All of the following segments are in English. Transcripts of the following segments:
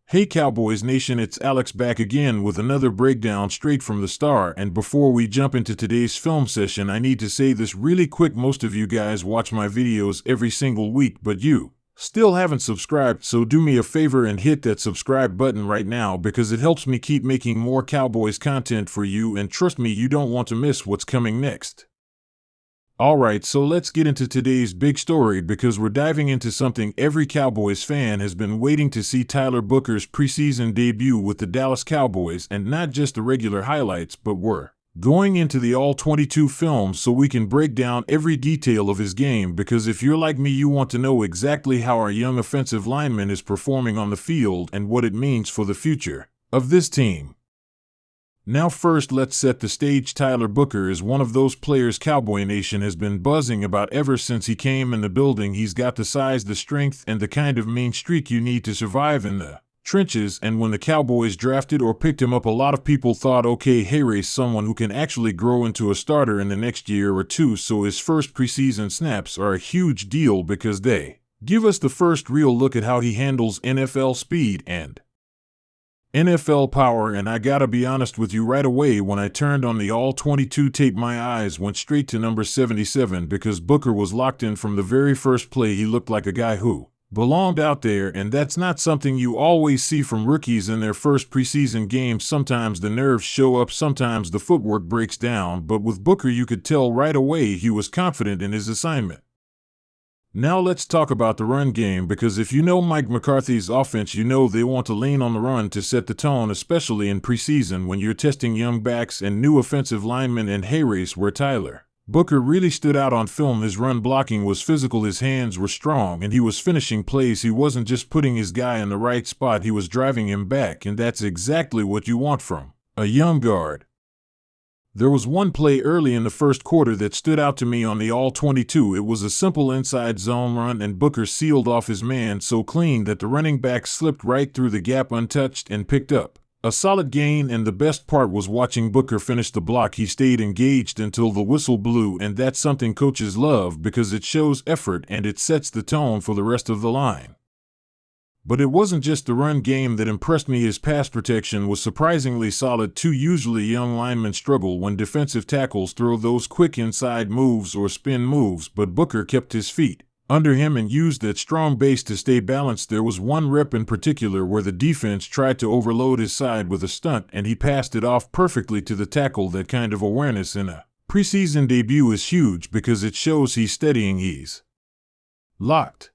Hey Cowboys Nation, it's Alex back again with another breakdown straight from the star, and before we jump into today's film session, I need to say this really quick. Most of you guys watch my videos every single week, but you still haven't subscribed, so do me a favor and hit that subscribe button right now because it helps me keep making more Cowboys content for you, and trust me, you don't want to miss what's coming next. Alright, so let's get into today's big story because we're diving into something every Cowboys fan has been waiting to see: Tyler Booker's preseason debut with the Dallas Cowboys, and not just the regular highlights, but we're going into the all-22 film so we can break down every detail of his game, because if you're like me, you want to know exactly how our young offensive lineman is performing on the field and what it means for the future of this team. Now first, let's set the stage. Tyler Booker is one of those players Cowboy Nation has been buzzing about ever since he came in the building. He's got the size, the strength, and the kind of mean streak you need to survive in the trenches, and when the Cowboys drafted or picked him up, a lot of people thought, okay, here's someone who can actually grow into a starter in the next year or two. So his first preseason snaps are a huge deal because they give us the first real look at how he handles NFL speed and NFL power. And I gotta be honest with you, right away when I turned on the all-22 tape, my eyes went straight to number 77 because Booker was locked in from the very first play. He looked like a guy who belonged out there, and that's not something you always see from rookies in their first preseason games. Sometimes the nerves show up, sometimes the footwork breaks down, but with Booker you could tell right away he was confident in his assignment. Now let's talk about the run game, because if you know Mike McCarthy's offense, you know they want to lean on the run to set the tone, especially in preseason when you're testing young backs and new offensive linemen. And here's where Tyler Booker really stood out on film. His run blocking was physical, his hands were strong, and he was finishing plays. He wasn't just putting his guy in the right spot, he was driving him back, and that's exactly what you want from a young guard. There was one play early in the first quarter that stood out to me on the all-22. It was a simple inside zone run, and Booker sealed off his man so clean that the running back slipped right through the gap untouched and picked up a solid gain. And the best part was watching Booker finish the block. He stayed engaged until the whistle blew, and that's something coaches love because it shows effort and it sets the tone for the rest of the line. But it wasn't just the run game that impressed me. His pass protection was surprisingly solid too. Usually young linemen struggle when defensive tackles throw those quick inside moves or spin moves, but Booker kept his feet under him and used that strong base to stay balanced. There was one rep in particular where the defense tried to overload his side with a stunt, and he passed it off perfectly to the tackle. That kind of awareness in a preseason debut is huge because it shows he's steadying, he's locked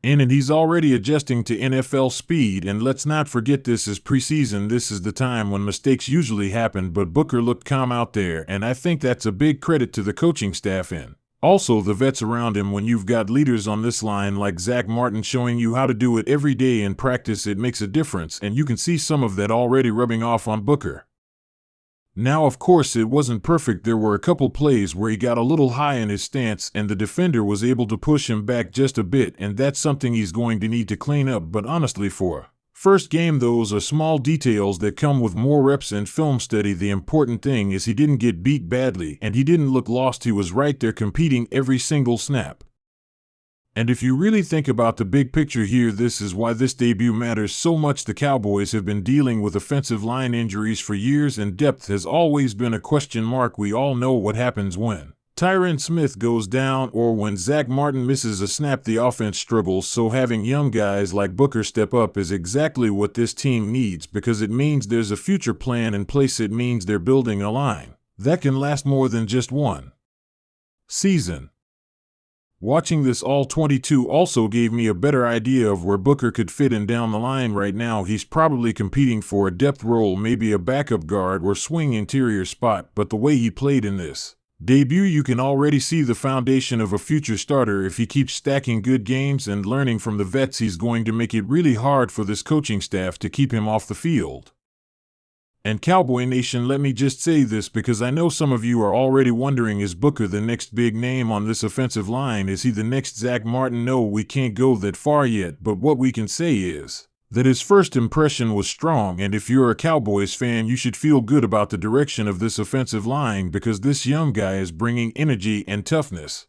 in, and he's already adjusting to NFL speed. And let's not forget, this is preseason. This is the time when mistakes usually happen, but Booker looked calm out there, and I think that's a big credit to the coaching staff and also the vets around him. When you've got leaders on this line like Zach Martin showing you how to do it every day in practice, it makes a difference, and you can see some of that already rubbing off on Booker. Now, of course, it wasn't perfect. There were a couple plays where he got a little high in his stance and the defender was able to push him back just a bit, and that's something he's going to need to clean up. But honestly, for a first game, those are small details that come with more reps and film study. The important thing is he didn't get beat badly and he didn't look lost. He was right there competing every single snap. And if you really think about the big picture here, this is why this debut matters so much. The Cowboys have been dealing with offensive line injuries for years, and depth has always been a question mark. We all know what happens when Tyron Smith goes down or when Zach Martin misses a snap. The offense struggles, so having young guys like Booker step up is exactly what this team needs, because it means there's a future plan in place. It means they're building a line that can last more than just one season. Watching this all-22 also gave me a better idea of where Booker could fit in down the line. Right now he's probably competing for a depth role, maybe a backup guard or swing interior spot, but the way he played in this debut, you can already see the foundation of a future starter. If he keeps stacking good games and learning from the vets, he's going to make it really hard for this coaching staff to keep him off the field. And Cowboy Nation, let me just say this because I know some of you are already wondering, is Booker the next big name on this offensive line? Is he the next Zach Martin? No, we can't go that far yet, but what we can say is that his first impression was strong, and if you're a Cowboys fan, you should feel good about the direction of this offensive line because this young guy is bringing energy and toughness.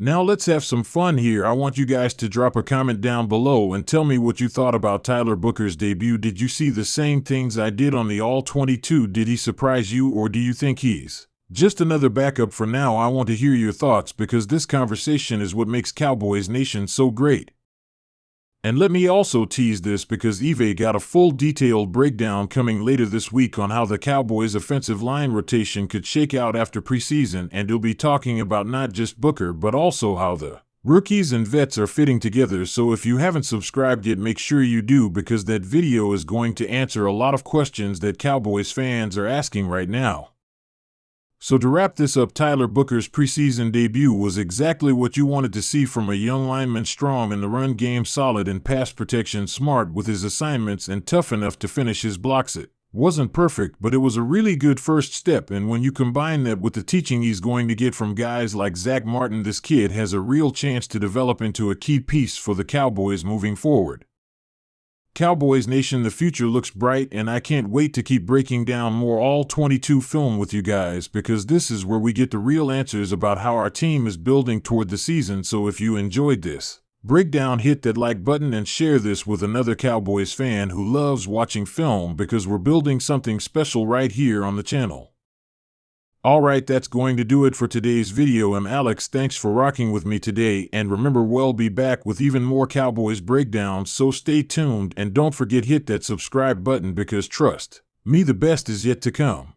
Now let's have some fun here. I want you guys to drop a comment down below and tell me what you thought about Tyler Booker's debut. Did you see the same things I did on the All-22? Did he surprise you, or do you think he's just another backup for now? I want to hear your thoughts because this conversation is what makes Cowboys Nation so great. And let me also tease this because Eve got a full detailed breakdown coming later this week on how the Cowboys' offensive line rotation could shake out after preseason, and he'll be talking about not just Booker but also how the rookies and vets are fitting together. So if you haven't subscribed yet, make sure you do, because that video is going to answer a lot of questions that Cowboys fans are asking right now. So to wrap this up, Tyler Booker's preseason debut was exactly what you wanted to see from a young lineman: strong in the run game, solid in pass protection, smart with his assignments, and tough enough to finish his blocks. It wasn't perfect, but it was a really good first step, and when you combine that with the teaching he's going to get from guys like Zach Martin, this kid has a real chance to develop into a key piece for the Cowboys moving forward. Cowboys Nation, the future looks bright, and I can't wait to keep breaking down more All-22 film with you guys, because this is where we get the real answers about how our team is building toward the season. So if you enjoyed this breakdown, hit that like button and share this with another Cowboys fan who loves watching film, because we're building something special right here on the channel. Alright, that's going to do it for today's video. I'm Alex, thanks for rocking with me today, and remember, we'll be back with even more Cowboys breakdowns, so stay tuned, and don't forget, hit that subscribe button, because trust me, the best is yet to come.